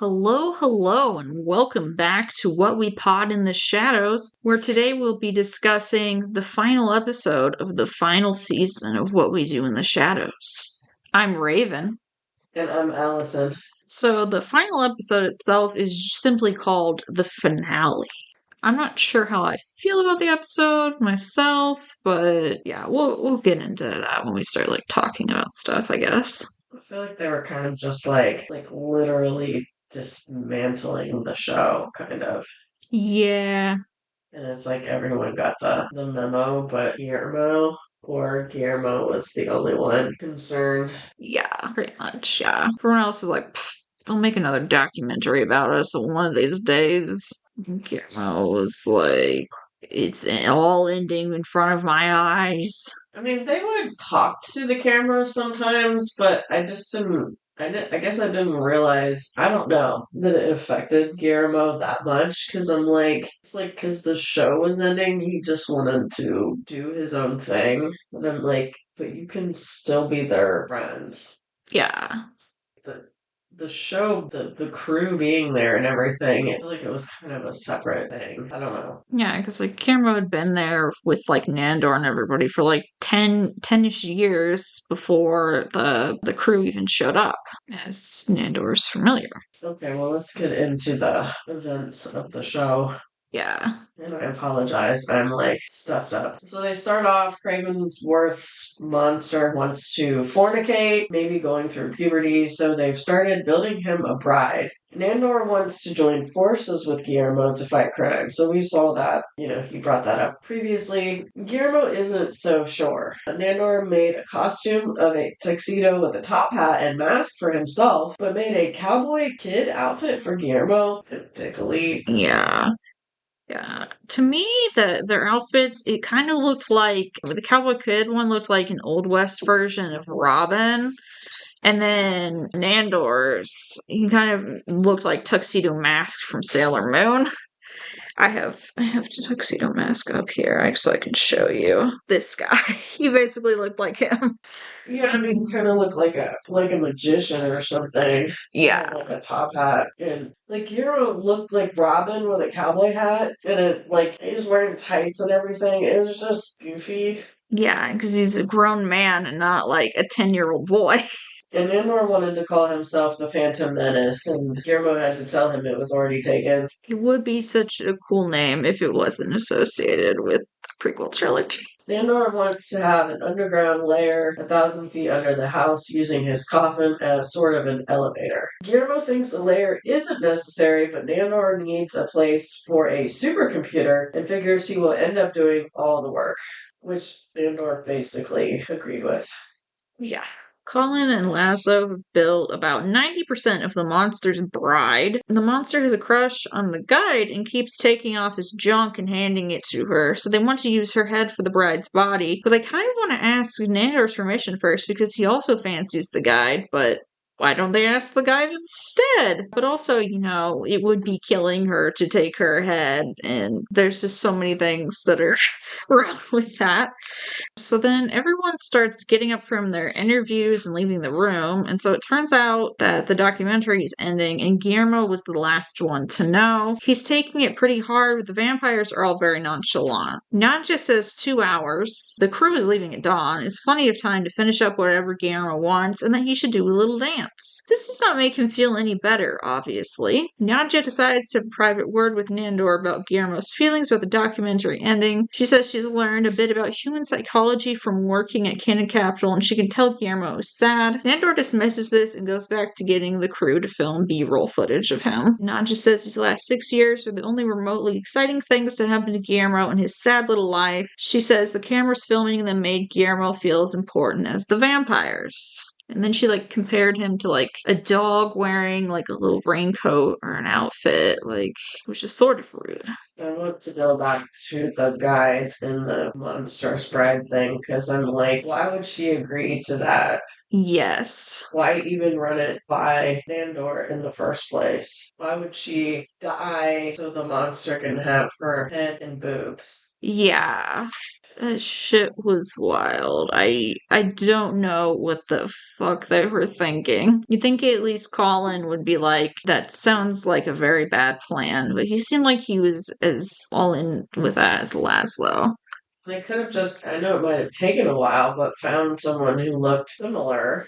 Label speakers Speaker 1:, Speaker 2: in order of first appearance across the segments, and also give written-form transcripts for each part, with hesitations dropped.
Speaker 1: Hello, hello, and welcome back to What We Pod in the Shadows, where today we'll be discussing the final episode of the final season of What We Do in the Shadows. I'm Raven.
Speaker 2: And I'm Alison.
Speaker 1: So, the final episode itself is simply called the finale. I'm not sure how I feel about the episode myself, but yeah, we'll get into that when we start talking about stuff, I guess.
Speaker 2: I feel like they were kind of just literally dismantling the show, kind of.
Speaker 1: Yeah.
Speaker 2: And it's like everyone got the memo, but Guillermo was the only one concerned.
Speaker 1: Yeah, pretty much. Yeah. Everyone else is like, they'll make another documentary about us one of these days. Guillermo was like, it's all ending in front of my eyes.
Speaker 2: I mean, they would talk to the camera sometimes, but I just didn't. I guess I didn't realize, I don't know, that it affected Guillermo that much. Because I'm like, it's like, because the show was ending, he just wanted to do his own thing. And I'm like, but you can still be their friends.
Speaker 1: Yeah.
Speaker 2: The show, the crew being there and everything, I feel like it was kind of a separate thing. I don't know.
Speaker 1: Yeah, because Guillermo had been there with Nandor and everybody for 10-ish years before the crew even showed up, as Nandor's familiar.
Speaker 2: Okay, well, let's get into the events of the show.
Speaker 1: Yeah.
Speaker 2: And I apologize, I'm stuffed up. So they start off, Cravensworth's monster wants to fornicate, maybe going through puberty, so they've started building him a bride. Nandor wants to join forces with Guillermo to fight crime, so we saw that, he brought that up previously. Guillermo isn't so sure. Nandor made a costume of a tuxedo with a top hat and mask for himself, but made a cowboy kid outfit for Guillermo. Particularly.
Speaker 1: Yeah. Yeah, to me, their outfits, it kind of looked like the Cowboy Kid one looked like an Old West version of Robin, and then Nandor's he kind of looked like Tuxedo Mask from Sailor Moon. I have the Tuxedo Mask up here, so I can show you this guy. He basically looked like him.
Speaker 2: Yeah, I mean, he kind of looked like a magician or something.
Speaker 1: Yeah,
Speaker 2: Like a top hat, and Hero looked like Robin with a cowboy hat, and he's wearing tights and everything. It was just goofy.
Speaker 1: yeah, because he's a grown man and not like a 10-year-old boy.
Speaker 2: And Andor wanted to call himself the Phantom Menace, and Guillermo had to tell him it was already taken.
Speaker 1: It would be such a cool name if it wasn't associated with the prequel trilogy.
Speaker 2: Andor wants to have an underground lair 1,000 feet under the house using his coffin as sort of an elevator. Guillermo thinks a lair isn't necessary, but Nandor needs a place for a supercomputer and figures he will end up doing all the work, which Nandor basically agreed with.
Speaker 1: Yeah. Colin and Lasso have built about 90% of the monster's bride. The monster has a crush on the guide and keeps taking off his junk and handing it to her, so they want to use her head for the bride's body. But they kind of want to ask Nandor's permission first because he also fancies the guide, but why don't they ask the guide instead? But also, it would be killing her to take her head, and there's just so many things that are wrong with that. So then everyone starts getting up from their interviews and leaving the room. And so it turns out that the documentary is ending, and Guillermo was the last one to know. He's taking it pretty hard. The vampires are all very nonchalant. Nadja says 2 hours. The crew is leaving at dawn. It's plenty of time to finish up whatever Guillermo wants, and that he should do a little dance. This does not make him feel any better, obviously. Nadja decides to have a private word with Nandor about Guillermo's feelings about the documentary ending. She says she's learned a bit about human psychology from working at Cannon Capital, and she can tell Guillermo is sad. Nandor dismisses this and goes back to getting the crew to film B-roll footage of him. Nadja says these last 6 years are the only remotely exciting things to happen to Guillermo in his sad little life. She says the cameras filming them made Guillermo feel as important as the vampires. And then she compared him to a dog wearing a little raincoat or an outfit. It was just sort of rude.
Speaker 2: I want to go back to the guide in the Monster's Bride thing, because I'm like, why would she agree to that?
Speaker 1: Yes.
Speaker 2: Why even run it by Nandor in the first place? Why would she die so the monster can have her head and boobs?
Speaker 1: Yeah. That shit was wild. I don't know what the fuck they were thinking. You think at least Colin would be like, that sounds like a very bad plan, but he seemed like he was as all in with that as Laszlo.
Speaker 2: They could have just, I know it might have taken a while, but found someone who looked similar.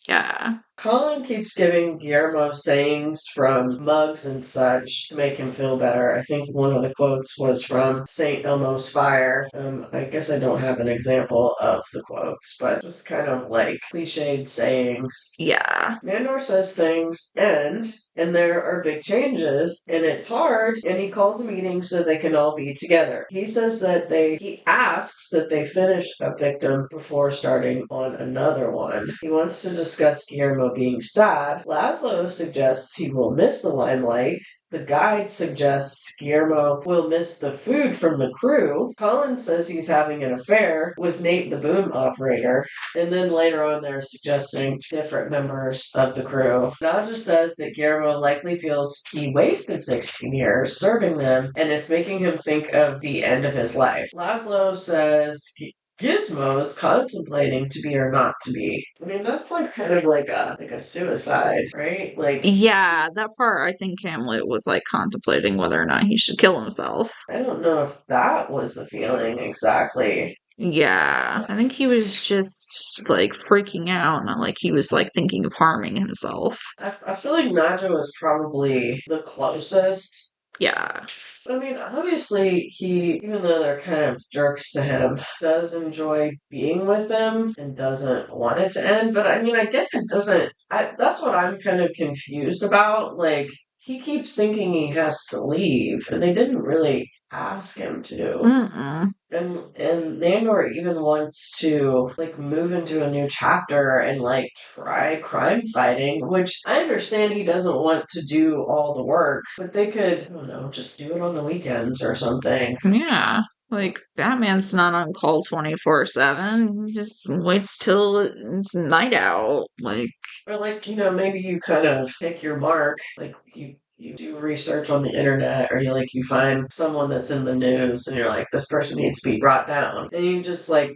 Speaker 1: Yeah.
Speaker 2: Colin keeps giving Guillermo sayings from mugs and such to make him feel better. I think one of the quotes was from St. Elmo's Fire. I guess I don't have an example of the quotes, but just kind of like cliched sayings.
Speaker 1: Yeah.
Speaker 2: Nandor says things end, and there are big changes, and it's hard, and he calls a meeting so they can all be together. He says that he asks that they finish a victim before starting on another one. He wants to discuss Guillermo being sad. Laszlo suggests he will miss the limelight. The guide suggests Guillermo will miss the food from the crew. Colin says he's having an affair with Nate the boom operator. And then later on they're suggesting different members of the crew. Nadja says that Guillermo likely feels he wasted 16 years serving them and it's making him think of the end of his life. Laszlo says Gizmo is contemplating to be or not to be. I mean, that's like kind of like a suicide, right? Like,
Speaker 1: Yeah, that part I think Hamlet was like contemplating whether or not he should kill himself.
Speaker 2: I don't know if that was the feeling exactly.
Speaker 1: Yeah, I think he was just like freaking out, not like he was like thinking of harming himself.
Speaker 2: I feel like Najo is probably the closest.
Speaker 1: Yeah.
Speaker 2: I mean, obviously, even though they're kind of jerks to him, does enjoy being with them and doesn't want it to end. But I mean, I guess it doesn't. That's what I'm kind of confused about. Like, he keeps thinking he has to leave, and they didn't really ask him to.
Speaker 1: Mm-mm.
Speaker 2: And Nandor even wants to like move into a new chapter and like try crime fighting, which I understand he doesn't want to do all the work, but they could, I don't know, just do it on the weekends or something.
Speaker 1: Yeah. Like Batman's not on call 24/7. He just waits till it's night out. Like,
Speaker 2: Or like, maybe you kind of pick your mark, like you do research on the internet or you find someone that's in the news and you're like, this person needs to be brought down. And you just like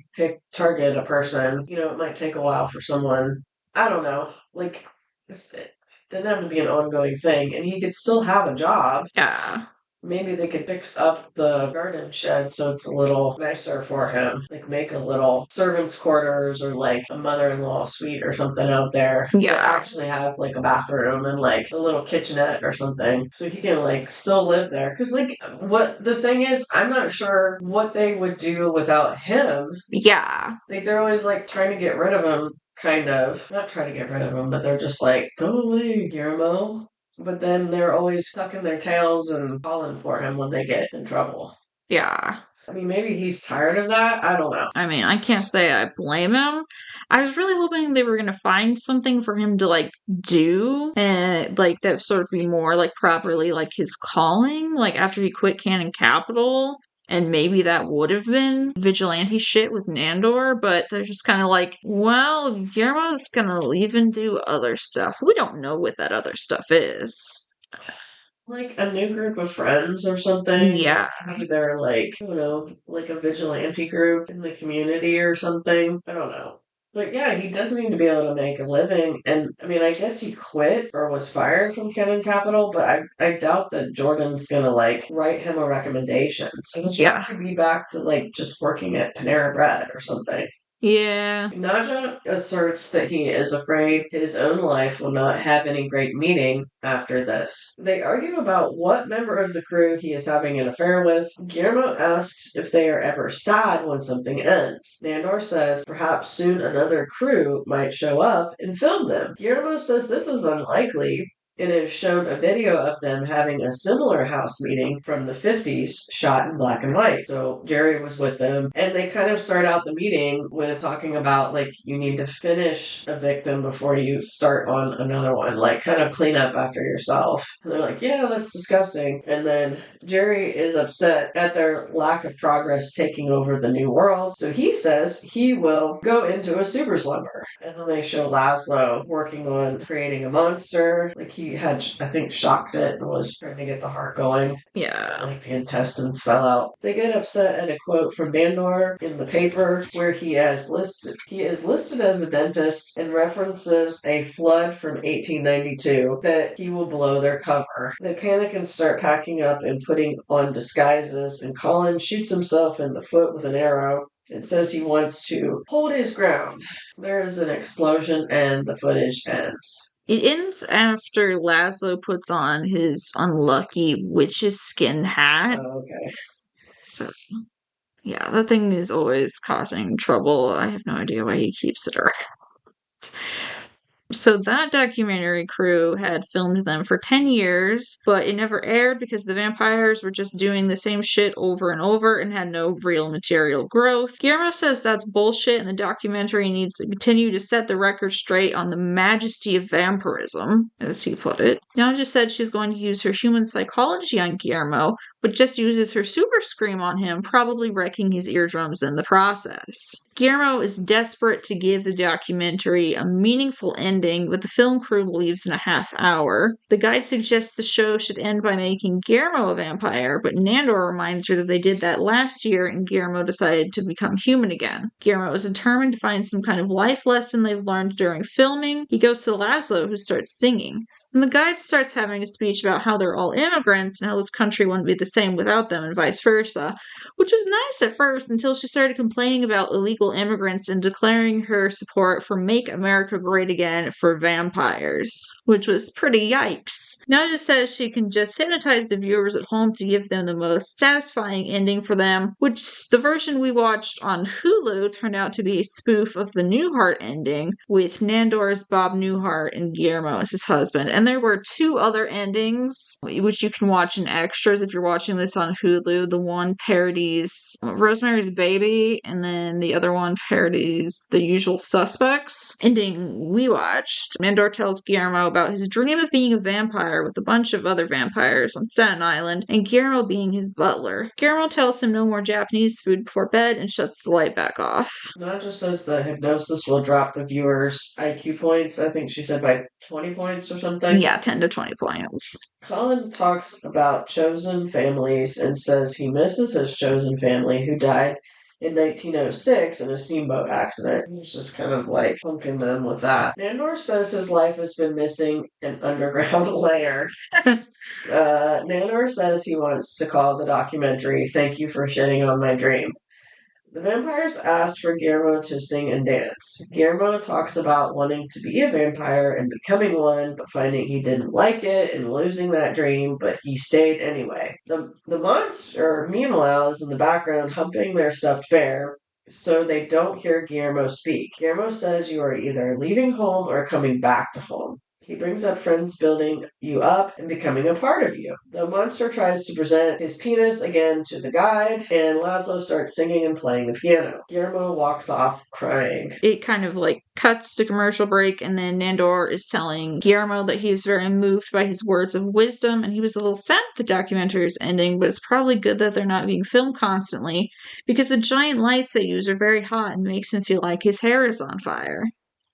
Speaker 2: target a person. It might take a while for someone, I don't know, like it didn't have to be an ongoing thing and he could still have a job.
Speaker 1: yeah.
Speaker 2: Maybe they could fix up the garden shed so it's a little nicer for him. Like make a little servant's quarters or like a mother-in-law suite or something out there
Speaker 1: Yeah.
Speaker 2: that actually has like a bathroom and like a little kitchenette or something. So he can like still live there. Cause like what the thing is, I'm not sure what they would do without him.
Speaker 1: Yeah.
Speaker 2: Like they're always like trying to get rid of him, kind of. Not trying to get rid of him, but they're just like, go away, Guillermo. But then they're always tucking their tails and calling for him when they get in trouble.
Speaker 1: Yeah.
Speaker 2: I mean, maybe he's tired of that. I don't know.
Speaker 1: I mean, I can't say I blame him. I was really hoping they were gonna find something for him to like do and like that sort of be more like properly like his calling, like after he quit Cannon Capital. And maybe that would have been vigilante shit with Nandor, but they're just kind of like, well, Guillermo's gonna leave and do other stuff. We don't know what that other stuff is.
Speaker 2: Like a new group of friends or something.
Speaker 1: Yeah.
Speaker 2: Maybe they're like, I don't know, like a vigilante group in the community or something. I don't know. But yeah, he does need to be able to make a living. And I mean, I guess he quit or was fired from Cannon Capital, but I doubt that Jordan's gonna like write him a recommendation. So he'll
Speaker 1: Yeah.
Speaker 2: be back to like just working at Panera Bread or something.
Speaker 1: Yeah.
Speaker 2: Naja asserts that he is afraid his own life will not have any great meaning after this. They argue about what member of the crew he is having an affair with. Guillermo asks if they are ever sad when something ends. Nandor says perhaps soon another crew might show up and film them. Guillermo says this is unlikely, and it showed a video of them having a similar house meeting from the 50s shot in black and white. So Jerry was with them, and they kind of start out the meeting with talking about, like, you need to finish a victim before you start on another one, like, kind of clean up after yourself. And they're like, yeah, that's disgusting. And then Jerry is upset at their lack of progress taking over the new world, so he says he will go into a super slumber. And then they show Laszlo working on creating a monster. Like, he had, I think, shocked it and was trying to get the heart going.
Speaker 1: Yeah.
Speaker 2: Like the intestines fell out. They get upset at a quote from Nandor in the paper where he is listed as a dentist and references a flood from 1892 that he will blow their cover. They panic and start packing up and putting on disguises, and Colin shoots himself in the foot with an arrow. It says he wants to hold his ground. There is an explosion and the footage ends.
Speaker 1: It ends after Laszlo puts on his unlucky witch's skin hat.
Speaker 2: Okay.
Speaker 1: So, yeah, that thing is always causing trouble. I have no idea why he keeps it around. So that documentary crew had filmed them for 10 years, but it never aired because the vampires were just doing the same shit over and over and had no real material growth. Guillermo says that's bullshit and the documentary needs to continue to set the record straight on the majesty of vampirism, as he put it. Now just said she's going to use her human psychology on Guillermo, but just uses her super scream on him, probably wrecking his eardrums in the process. Guillermo is desperate to give the documentary a meaningful ending, but the film crew leaves in a half hour. The guide suggests the show should end by making Guillermo a vampire, but Nandor reminds her that they did that last year and Guillermo decided to become human again. Guillermo is determined to find some kind of life lesson they've learned during filming. He goes to Laszlo, who starts singing. And the guide starts having a speech about how they're all immigrants and how this country wouldn't be the same without them and vice versa, which was nice at first until she started complaining about illegal immigrants and declaring her support for Make America Great Again for vampires, which was pretty yikes. Now just says she can just hypnotize the viewers at home to give them the most satisfying ending for them, which the version we watched on Hulu turned out to be a spoof of the Newhart ending with Nandor's Bob Newhart and Guillermo as his husband. And there were two other endings, which you can watch in extras if you're watching this on Hulu. The one parodies Rosemary's Baby, and then the other one parodies The Usual Suspects. Ending we watched, Nandor tells Guillermo about his dream of being a vampire with a bunch of other vampires on Staten Island, and Guillermo being his butler. Guillermo tells him no more Japanese food before bed and shuts the light back off.
Speaker 2: That just says the hypnosis will drop the viewer's IQ points. I think she said by 20 points or something.
Speaker 1: Yeah, 10 to 20 points.
Speaker 2: Colin talks about chosen families and says he misses his chosen family who died in 1906 in a steamboat accident. He's just kind of like punking them with that. Nandor says his life has been missing an underground layer. Nandor says he wants to call the documentary "Thank You for Shitting on My Dream." The vampires ask for Guillermo to sing and dance. Guillermo talks about wanting to be a vampire and becoming one, but finding he didn't like it and losing that dream, but he stayed anyway. The monster, meanwhile, is in the background humping their stuffed bear, so they don't hear Guillermo speak. Guillermo says you are either leaving home or coming back to home. He brings up friends building you up and becoming a part of you. The monster tries to present his penis again to the guide, and Laszlo starts singing and playing the piano. Guillermo walks off crying.
Speaker 1: It kind of like cuts to commercial break, and then Nandor is telling Guillermo that he was very moved by his words of wisdom, and he was a little sad that the documentary is ending, but it's probably good that they're not being filmed constantly, because the giant lights they use are very hot and makes him feel like his hair is on fire.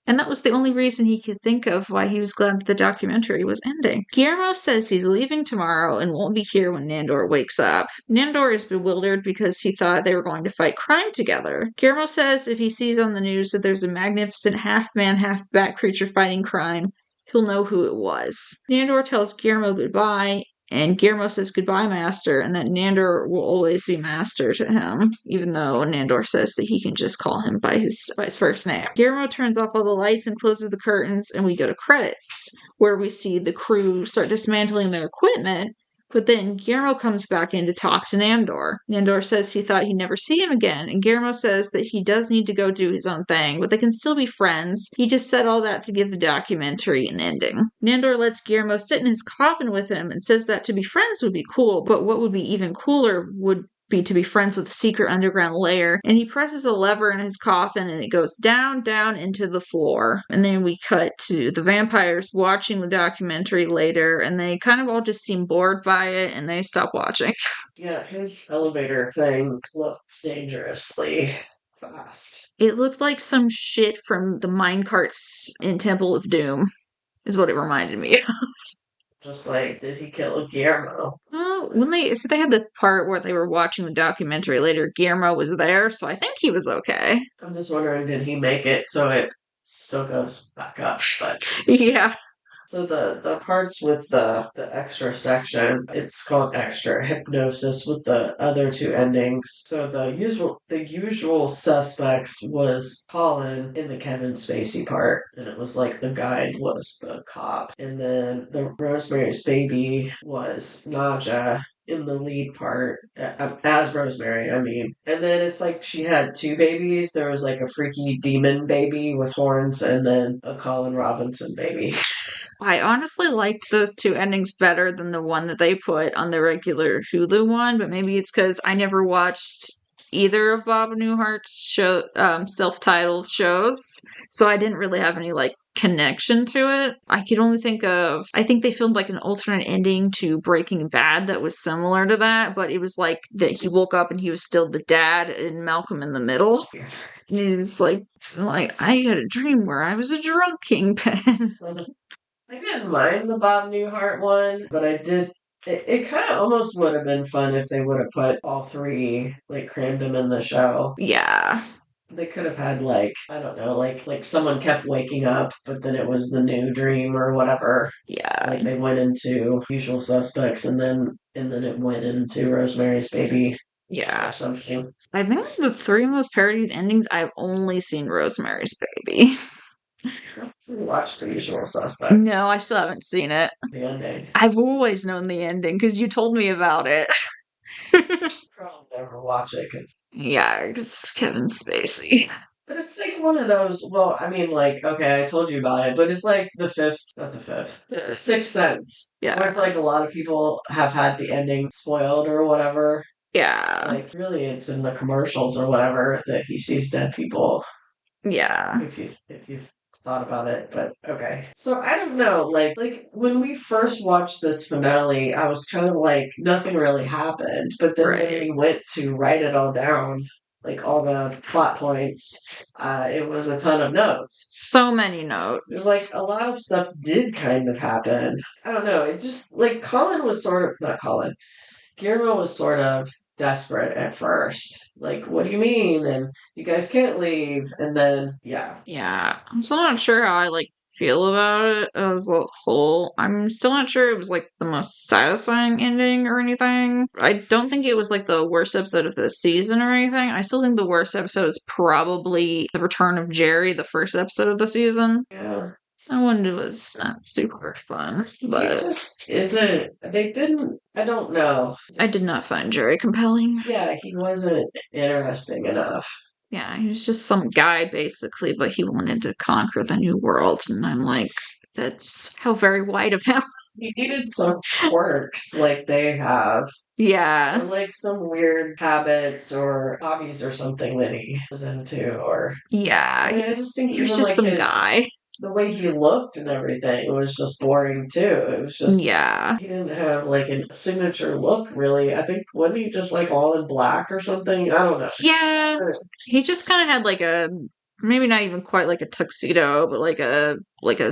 Speaker 1: And that was the only reason he could think of why he was glad that the documentary was ending. Guillermo says he's leaving tomorrow and won't be here when Nandor wakes up. Nandor is bewildered because he thought they were going to fight crime together. Guillermo says if he sees on the news that there's a magnificent half-man, half-bat creature fighting crime, he'll know who it was. Nandor tells Guillermo goodbye, and Guillermo says goodbye, Master, and that Nandor will always be Master to him, even though Nandor says that he can just call him by his first name. Guillermo turns off all the lights and closes the curtains, and we go to credits, where we see the crew start dismantling their equipment. But then Guillermo comes back in to talk to Nandor. Nandor says he thought he'd never see him again, and Guillermo says that he does need to go do his own thing, but they can still be friends. He just said all that to give the documentary an ending. Nandor lets Guillermo sit in his coffin with him and says that to be friends would be cool, but what would be even cooler would be to be friends with a secret underground lair, and he presses a lever in his coffin and it goes down into the floor. And then we cut to the vampires watching the documentary later, and they kind of all just seem bored by it and they stop watching.
Speaker 2: Yeah, his elevator thing looks dangerously fast.
Speaker 1: It looked like some shit from the minecarts in Temple of Doom, is what it reminded me of.
Speaker 2: Just like, did he kill Guillermo?
Speaker 1: Well, so they had the part where they were watching the documentary later, Guillermo was there, so I think he was okay.
Speaker 2: I'm just wondering, did he make it so it still goes back up? But
Speaker 1: Yeah.
Speaker 2: so the parts with the extra section, it's called extra hypnosis with the other two endings. So the usual suspects was Colin in the Kevin Spacey part, and it was like the guide was the cop, and then the Rosemary's Baby was Naja in the lead part as Rosemary, I mean. And then it's like she had two babies. There was like a freaky demon baby with horns, and then a Colin Robinson baby.
Speaker 1: I honestly liked those two endings better than the one that they put on the regular Hulu one, but maybe it's because I never watched either of Bob Newhart's self-titled shows, so I didn't really have any like connection to it. I could only think of, I think they filmed like an alternate ending to Breaking Bad that was similar to that, but it was like that he woke up and he was still the dad and Malcolm in the middle. And he's like I had a dream where I was a drug kingpin.
Speaker 2: I didn't mind the Bob Newhart one, but I did. It kind of almost would have been fun if they would have put all three, like, crammed them in the show.
Speaker 1: Yeah.
Speaker 2: They could have had, like, I don't know, like someone kept waking up, but then it was the new dream or whatever.
Speaker 1: Yeah.
Speaker 2: Like they went into Usual Suspects, and then it went into Rosemary's Baby
Speaker 1: Yeah.
Speaker 2: or something.
Speaker 1: I think the three most parodied endings, I've only seen Rosemary's Baby.
Speaker 2: Watch The Usual Suspects.
Speaker 1: No, I still haven't seen it.
Speaker 2: The ending.
Speaker 1: I've always known the ending because you told me about it.
Speaker 2: Probably never watch it because
Speaker 1: Yeah, because Kevin Spacey.
Speaker 2: but it's like one of those. Well, I mean, like, okay, I told you about it, but it's like the fifth, not the fifth, the Sixth Sense.
Speaker 1: Yeah.
Speaker 2: Where it's like a lot of people have had the ending spoiled or whatever.
Speaker 1: Yeah.
Speaker 2: Like, really, it's in the commercials or whatever that he sees dead people.
Speaker 1: Yeah.
Speaker 2: If you thought about it, but okay. So I don't know, like when we first watched this finale, I was kind of like nothing really happened, but then when we went to write it all down, like all the plot points, it was a ton of notes.
Speaker 1: So many notes.
Speaker 2: Like a lot of stuff did kind of happen. I don't know. It just like Colin was sort of not Colin. Guillermo was sort of desperate at first. Like, what do you mean? And you guys can't leave. And then, yeah.
Speaker 1: Yeah. I'm still not sure how I like feel about it as a whole. I'm still not sure it was like the most satisfying ending or anything. I don't think it was like the worst episode of the season or anything. I still think the worst episode is probably the return of Jerry, the first episode of the season.
Speaker 2: Yeah.
Speaker 1: That one was not super fun, but
Speaker 2: it just isn't. They didn't. I don't know.
Speaker 1: I did not find Jerry compelling.
Speaker 2: Yeah, he wasn't interesting enough.
Speaker 1: Yeah, he was just some guy basically, but he wanted to conquer the new world, and I'm like, that's how very white of him.
Speaker 2: He needed some quirks like they have. Or
Speaker 1: Yeah,
Speaker 2: like some weird habits or hobbies or something that he was into. Or I
Speaker 1: yeah,
Speaker 2: mean, I just think
Speaker 1: he was
Speaker 2: even
Speaker 1: just
Speaker 2: like
Speaker 1: some
Speaker 2: his
Speaker 1: guy.
Speaker 2: the way he looked and everything was just boring too. It was just
Speaker 1: Yeah,
Speaker 2: he didn't have like a signature look really. I think wasn't he just like all in black or something? I don't know.
Speaker 1: yeah. He just kind of had like a maybe not even quite like a tuxedo, but like a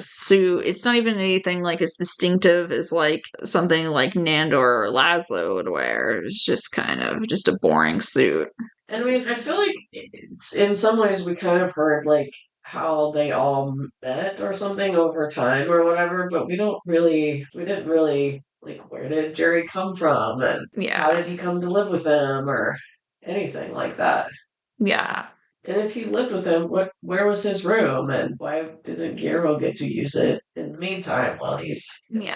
Speaker 1: suit. It's not even anything like as distinctive as like something like Nandor or Laszlo would wear. It's just kind of just a boring suit.
Speaker 2: And I mean, I feel like it's, in some ways we kind of heard like how they all met or something over time or whatever, but we didn't really like where did Jerry come from and how
Speaker 1: Yeah,
Speaker 2: did he come to live with them or anything like that.
Speaker 1: yeah.
Speaker 2: And if he lived with him, where was his room and why didn't Guillermo get to use it in the meantime while he's
Speaker 1: Yeah.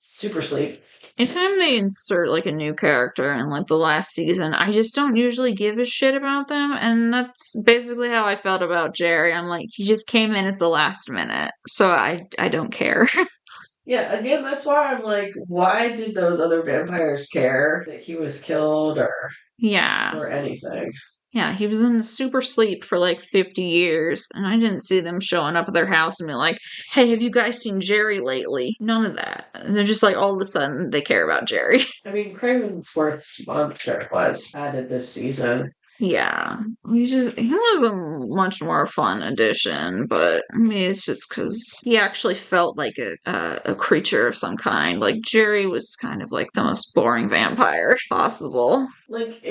Speaker 2: super sleep?
Speaker 1: Anytime they insert like a new character in like the last season, I just don't usually give a shit about them, and that's basically how I felt about Jerry. I'm like, he just came in at the last minute, so I don't care.
Speaker 2: Yeah, again, that's why I'm like, why did those other vampires care that he was killed
Speaker 1: Yeah.
Speaker 2: or anything?
Speaker 1: Yeah, he was in super sleep for like 50 years, and I didn't see them showing up at their house and be like, hey, have you guys seen Jerry lately? None of that. And they're just like, all of a sudden, they care about Jerry.
Speaker 2: I mean, Craven's Worth's monster was added this season.
Speaker 1: Yeah, he was a much more fun addition, but I mean, it's just because he actually felt like a creature of some kind. Like Jerry was kind of like the most boring vampire possible.
Speaker 2: Like,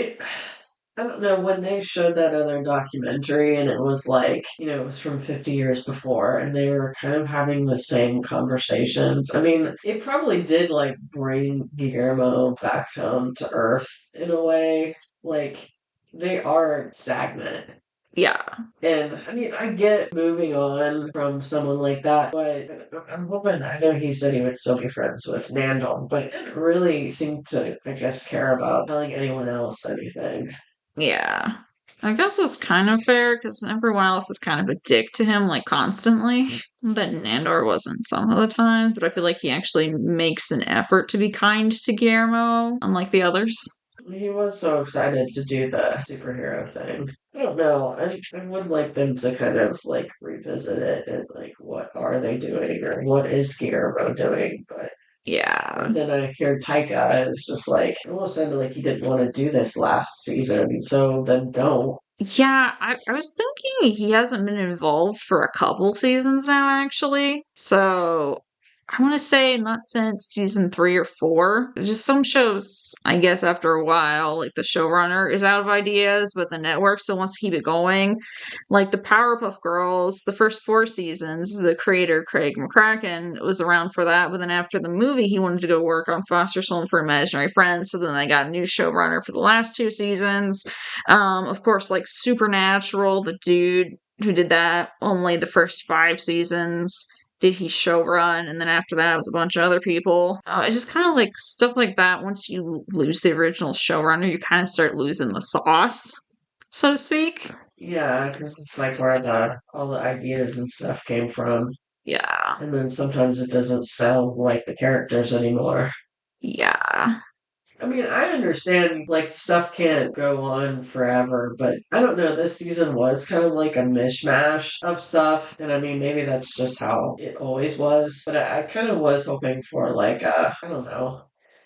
Speaker 2: I don't know, when they showed that other documentary and it was like, it was from 50 years before and they were kind of having the same conversations. I mean, it probably did like bring Guillermo back down to earth in a way. Like, they are stagnant.
Speaker 1: Yeah,
Speaker 2: And I mean, I get moving on from someone like that, but I'm hoping, I know he said he would still be friends with Nandor, but didn't really seem to, I guess, care about telling anyone else anything.
Speaker 1: yeah. I guess that's kind of fair because everyone else is kind of a dick to him, like constantly. But Nandor wasn't some of the times, but I feel like he actually makes an effort to be kind to Guillermo, unlike the others.
Speaker 2: He was so excited to do the superhero thing. I don't know. I would like them to kind of like revisit it and like what are they doing or what is Guillermo doing? But
Speaker 1: Yeah.
Speaker 2: then I hear Taika is just like it almost sounded like he didn't want to do this last season, so then don't.
Speaker 1: Yeah, I was thinking he hasn't been involved for a couple seasons now, actually. So I want to say not since season 3 or 4. Just some shows, I guess, after a while, like the showrunner is out of ideas, but the network still wants to keep it going. Like the Powerpuff Girls, the first 4 seasons, the creator Craig McCracken was around for that, but then after the movie, he wanted to go work on Foster's Home for Imaginary Friends, so then they got a new showrunner for the last 2 seasons. Of course, like Supernatural, the dude who did that, only the first 5 seasons did he showrun, and then after that, it was a bunch of other people. It's just kind of like stuff like that. Once you lose the original showrunner, you kind of start losing the sauce, so to speak.
Speaker 2: Yeah, because it's like where the all the ideas and stuff came from.
Speaker 1: Yeah.
Speaker 2: And then sometimes it doesn't sound like the characters anymore.
Speaker 1: Yeah.
Speaker 2: I mean, I understand like stuff can't go on forever, but I don't know. This season was kind of like a mishmash of stuff, and I mean, maybe that's just how it always was. But I kind of was hoping for like I don't know.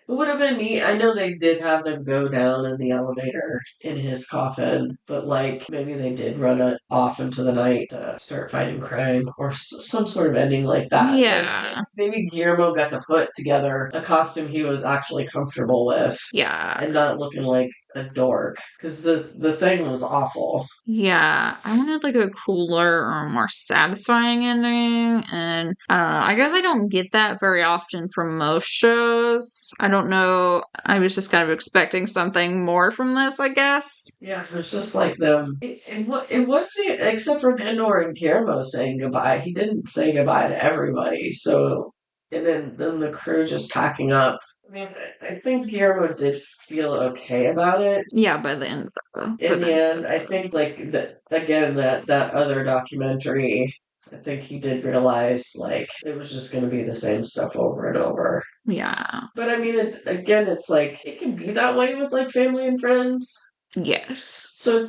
Speaker 2: It would have been neat. I know they did have them go down in the elevator in his coffin, but like maybe they did run it off into the night to start fighting crime or some sort of ending like that. Like
Speaker 1: Yeah.
Speaker 2: maybe Guillermo got to put together a costume he was actually comfortable with
Speaker 1: Yeah.
Speaker 2: and not looking like a dork because the thing was awful.
Speaker 1: Yeah, I wanted like a cooler or more satisfying ending, and I don't know. I guess I don't get that very often from most shows. I don't know. I was just kind of expecting something more from this, I guess.
Speaker 2: Yeah, it was just like them. It wasn't except for Nandor and Guillermo saying goodbye. He didn't say goodbye to everybody. So, and then the crew just packing up. I mean, I think Guillermo did feel okay about it.
Speaker 1: Yeah, by the end of
Speaker 2: In the end, I think like that again that other documentary. I think he did realize like it was just going to be the same stuff over and over.
Speaker 1: yeah.
Speaker 2: But I mean, it's like it can be that way with like family and friends.
Speaker 1: Yes.
Speaker 2: So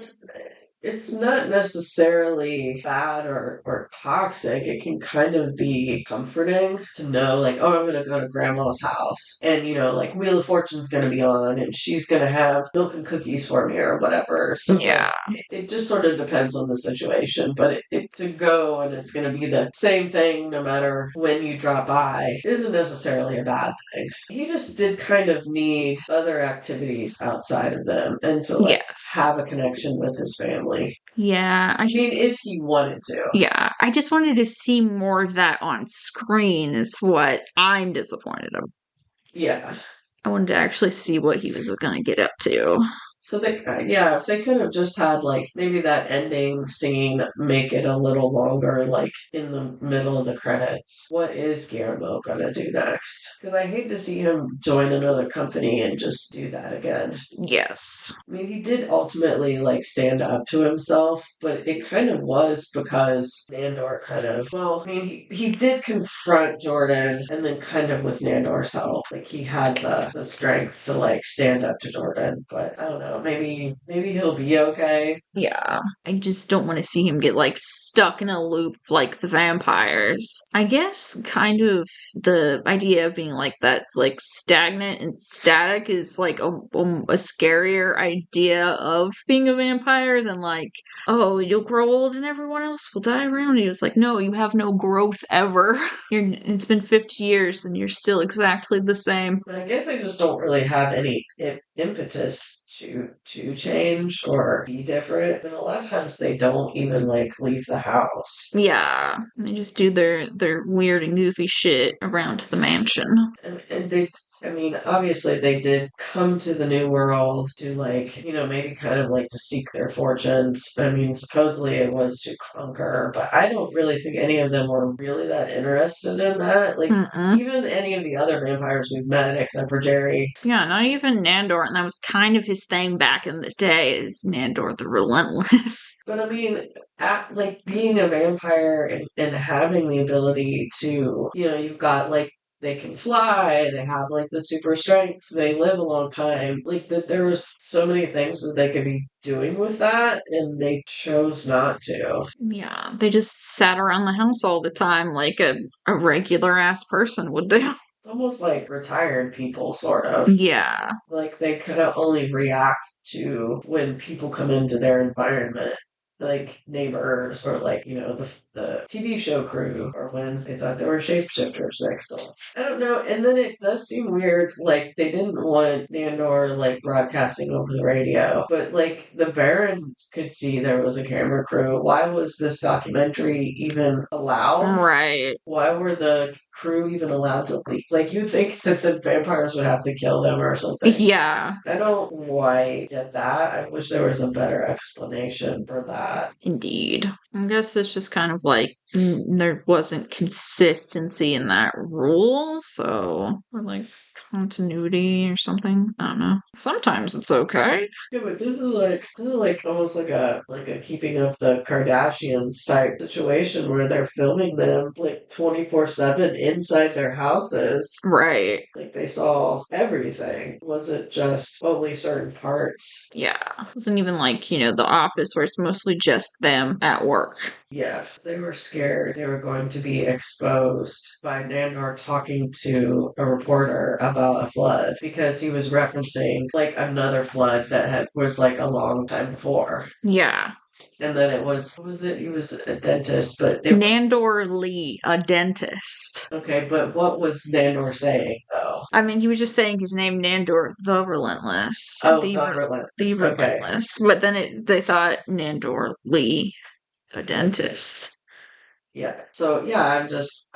Speaker 2: it's not necessarily bad or toxic. It can kind of be comforting to know, like, oh, I'm going to go to grandma's house. And, like, Wheel of Fortune's going to be on and she's going to have milk and cookies for me or whatever. So, like,
Speaker 1: Yeah.
Speaker 2: it just sort of depends on the situation. But to go and it's going to be the same thing no matter when you drop by isn't necessarily a bad thing. He just did kind of need other activities outside of them and to, like,
Speaker 1: Yes.
Speaker 2: have a connection with his family.
Speaker 1: Yeah,
Speaker 2: I mean, if he wanted to.
Speaker 1: yeah, I just wanted to see more of that on screen is what I'm disappointed of.
Speaker 2: Yeah.
Speaker 1: I wanted to actually see what he was going to get up to.
Speaker 2: So yeah, if they could have just had like maybe that ending scene make it a little longer, like in the middle of the credits. What is Guillermo gonna do next? Because I hate to see him join another company and just do that again.
Speaker 1: Yes.
Speaker 2: I mean, he did ultimately like stand up to himself, but it kind of was because Nandor kind of, well, I mean, he did confront Jordan and then kind of with Nandor's help. Like he had the strength to like stand up to Jordan, but I don't know. know, maybe he'll be okay.
Speaker 1: Yeah. I just don't want to see him get like stuck in a loop like the vampires. I guess kind of the idea of being like that, like stagnant and static is like a scarier idea of being a vampire than like, oh, you'll grow old and everyone else will die around you. It's like, no, you have no growth ever. It's been 50 years and you're still exactly the same.
Speaker 2: But I guess I just don't really have any impetus to change or be different. And a lot of times they don't even like leave the house.
Speaker 1: Yeah, they just do their weird and goofy shit around the mansion.
Speaker 2: And they, I mean, obviously they did come to the new world to like, maybe kind of like to seek their fortunes. I mean, supposedly it was to conquer, but I don't really think any of them were really that interested in that. Like,
Speaker 1: Mm-mm.
Speaker 2: even any of the other vampires we've met, except for Jerry.
Speaker 1: Yeah, not even Nandor, and that was kind of his thing back in the day, is Nandor the Relentless.
Speaker 2: But I mean, like being a vampire and having the ability to, you've got like they can fly, they have like the super strength, they live a long time. Like that there was so many things that they could be doing with that and they chose not to.
Speaker 1: Yeah, they just sat around the house all the time like a regular ass person would do.
Speaker 2: It's almost like retired people, sort of.
Speaker 1: Yeah.
Speaker 2: Like they could only react to when people come into their environment, like neighbors or like the TV show crew, or when they thought they were shapeshifters next door. I don't know. And then it does seem weird, like they didn't want Nandor like broadcasting over the radio, but like the Baron could see there was a camera crew. Why was this documentary even allowed?
Speaker 1: Right.
Speaker 2: Why were the crew even allowed to leave? Like, you'd think that the vampires would have to kill them or something.
Speaker 1: Yeah,
Speaker 2: I don't quite get that. I wish there was a better explanation for that.
Speaker 1: indeed. I guess it's just kind of like there wasn't consistency in that rule, so or like continuity or something. I don't know. Sometimes it's okay.
Speaker 2: Yeah, but this is like almost like a keeping up the Kardashians type situation where they're filming them like 24/7 inside their houses.
Speaker 1: Right.
Speaker 2: Like they saw everything. It wasn't just only certain parts.
Speaker 1: Yeah. It wasn't even like, the office where it's mostly just them at work.
Speaker 2: Yeah, they were scared they were going to be exposed by Nandor talking to a reporter about a flood because he was referencing like another flood that was like a long time before.
Speaker 1: Yeah.
Speaker 2: And then it was, what was it? He was a dentist, but it was
Speaker 1: Nandor Lee, a dentist.
Speaker 2: okay. But what was Nandor saying though?
Speaker 1: I mean, he was just saying his name, Nandor the Relentless.
Speaker 2: Oh,
Speaker 1: The
Speaker 2: not relentless.
Speaker 1: the
Speaker 2: Okay.
Speaker 1: Relentless. But then they thought Nandor Lee, a dentist.
Speaker 2: Yeah. So yeah,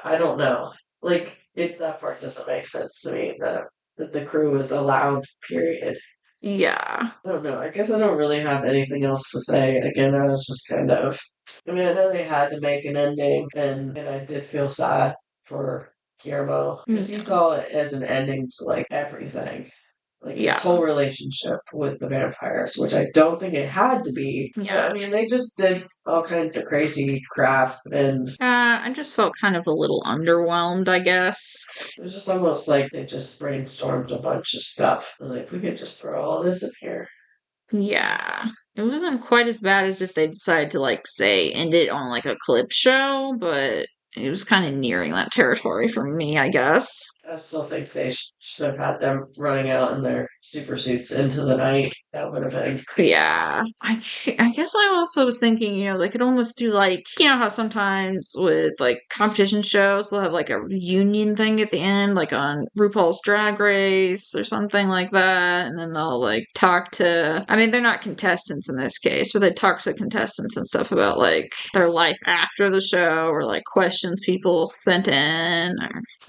Speaker 2: I don't know. Like that part doesn't make sense to me that the crew is allowed, period.
Speaker 1: Yeah.
Speaker 2: I don't know. I guess I don't really have anything else to say. Again, I was just kind of. I mean, I know they had to make an ending, and I did feel sad for Guillermo because he
Speaker 1: Yeah.
Speaker 2: saw it as an ending to like everything, like his
Speaker 1: Yeah.
Speaker 2: whole relationship with the vampires, which I don't think it had to be.
Speaker 1: Yeah.
Speaker 2: I mean, they just did all kinds of crazy crap, and
Speaker 1: I just felt kind of a little underwhelmed, I guess.
Speaker 2: it was just almost like they just brainstormed a bunch of stuff. And like, we could just throw all this in here.
Speaker 1: Yeah. It wasn't quite as bad as if they decided to, like, say, end it on, like, a clip show, but it was kind of nearing that territory for me, I guess.
Speaker 2: I still think they should have had them running out in their super suits into the night. That would have been.
Speaker 1: Yeah. I guess I also was thinking, they could almost do like, how sometimes with like competition shows, they'll have like a reunion thing at the end, like on RuPaul's Drag Race or something like that. And then they'll like talk to, I mean, they're not contestants in this case, but they talk to the contestants and stuff about like their life after the show or like questions people sent in.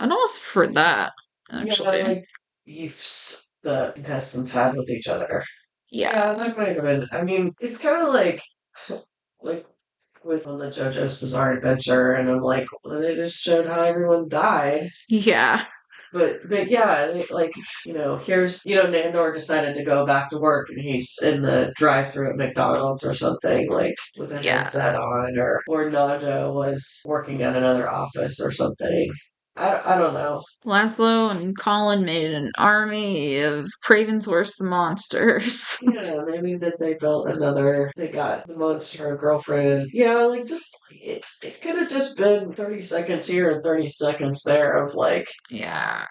Speaker 1: I'd almost prefer that, actually.
Speaker 2: Yeah, like beefs the contestants had with each other.
Speaker 1: Yeah.
Speaker 2: Yeah, that might have been. I mean, it's kind of like with on the JoJo's Bizarre Adventure, and I'm like, well, they just showed how everyone died.
Speaker 1: Yeah.
Speaker 2: But yeah, like here's Nandor decided to go back to work, and he's in the drive-thru at McDonald's or something, like with a
Speaker 1: Yeah.
Speaker 2: headset on, or Naja was working at another office or something. I don't know.
Speaker 1: Laszlo and Colin made an army of Craven's worst monsters.
Speaker 2: Yeah, maybe that they got the monster girlfriend. Yeah, like just, it could have just been 30 seconds here and 30 seconds there of like
Speaker 1: Yeah.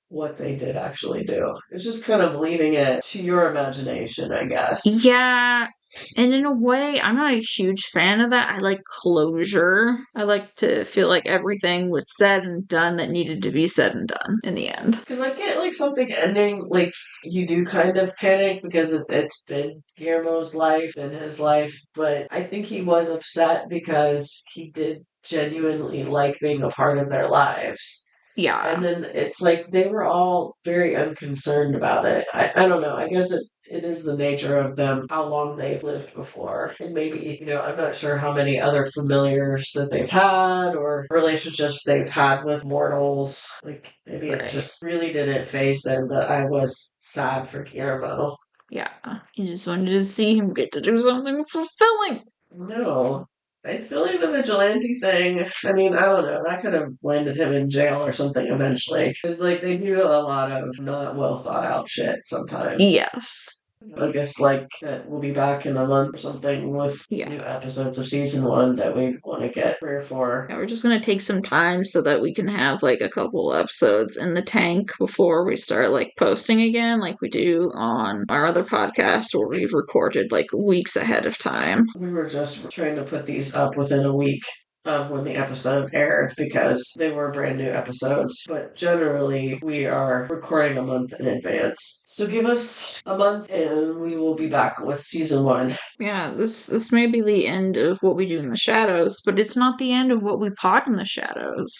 Speaker 2: what they did actually do. It's just kind of leaving it to your imagination, I guess.
Speaker 1: Yeah. And in a way, I'm not a huge fan of that. I like closure. I like to feel like everything was said and done that needed to be said and done in the end.
Speaker 2: Because I get like something ending, like you do kind of panic because it's been Guillermo's life and his life, but I think he was upset because he did genuinely like being a part of their lives. And
Speaker 1: Yeah.
Speaker 2: then it's like they were all very unconcerned about it. I don't know. I guess it is the nature of them, how long they've lived before. And maybe, I'm not sure how many other familiars that they've had or relationships they've had with mortals. Like maybe it
Speaker 1: Right.
Speaker 2: just really didn't phase them, but I was sad for Guillermo.
Speaker 1: Yeah. You just wanted to see him get to do something fulfilling.
Speaker 2: No. I feel like the vigilante thing, I mean, I don't know, that could have landed him in jail or something eventually. Because, like, they do a lot of not well thought out shit sometimes.
Speaker 1: Yes.
Speaker 2: I guess, like, that we'll be back in a month or something with
Speaker 1: Yeah.
Speaker 2: new episodes of season 1 that we want to get 3 or 4.
Speaker 1: Yeah, we're just gonna take some time so that we can have like a couple episodes in the tank before we start like posting again, like we do on our other podcast where we've recorded like weeks ahead of time.
Speaker 2: We were just trying to put these up within a week of when the episode aired because they were brand new episodes. But generally, we are recording a month in advance. So give us a month and we will be back with season 1.
Speaker 1: Yeah, this may be the end of what we do in the shadows, but it's not the end of what we pod in the shadows.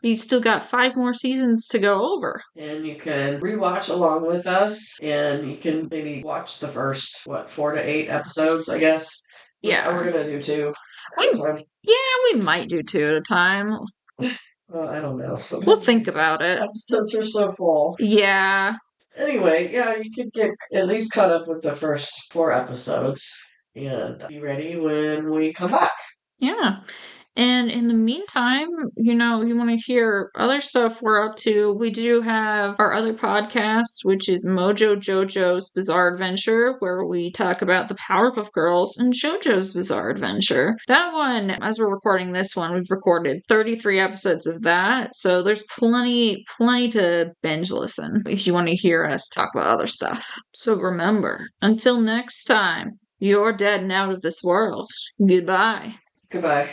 Speaker 1: We still got 5 more seasons to go over.
Speaker 2: And you can rewatch along with us, and you can maybe watch the first, 4 to 8 episodes, I guess.
Speaker 1: Yeah.
Speaker 2: We're gonna do 2.
Speaker 1: We might do 2 at a time.
Speaker 2: Well, I don't know. Sometimes
Speaker 1: We'll think about it.
Speaker 2: episodes are so full.
Speaker 1: Yeah.
Speaker 2: Anyway, yeah, you could get at least caught up with the first 4 episodes and be ready when we come back.
Speaker 1: Yeah. And in the meantime, you want to hear other stuff we're up to. We do have our other podcast, which is Mojo Jojo's Bizarre Adventure, where we talk about the Powerpuff Girls and JoJo's Bizarre Adventure. That one, as we're recording this one, we've recorded 33 episodes of that. So there's plenty to binge listen if you want to hear us talk about other stuff. So remember, until next time, you're dead and out of this world. Goodbye.
Speaker 2: Goodbye.